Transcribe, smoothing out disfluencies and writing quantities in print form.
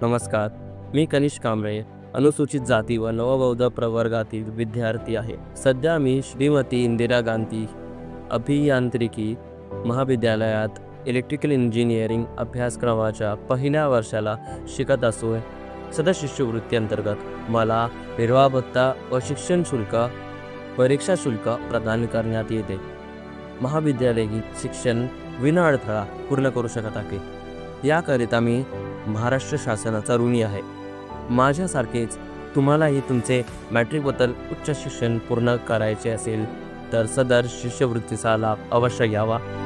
नमस्कार. मी कनिष्क कांबळे, अनुसूचित जाती व नवबौद्ध प्रवर्गातील विद्यार्थी आहे. सध्या मी श्रीमती इंदिरा गांधी अभियांत्रिकी महाविद्यालयात इलेक्ट्रिकल इंजिनिअरिंग अभ्यासक्रमाच्या पहिल्या वर्षाला शिकत असून सदर शिष्यवृत्ती अंतर्गत मला निर्वाह भत्ता व शिक्षण शुल्क, परीक्षा शुल्क प्रदान करण्यात येते. महाविद्यालयीन शिक्षण विनाअडथळा पूर्ण करू शकत आहे. याकरिता मी महाराष्ट्र शासनाचा ऋणी आहे. माझ्यासारखेच तुम्हालाही तुमचे मॅट्रिकबद्दल उच्च शिक्षण पूर्ण करायचे असेल तर सदर शिष्यवृत्तीचा लाभ अवश्य घ्यावा.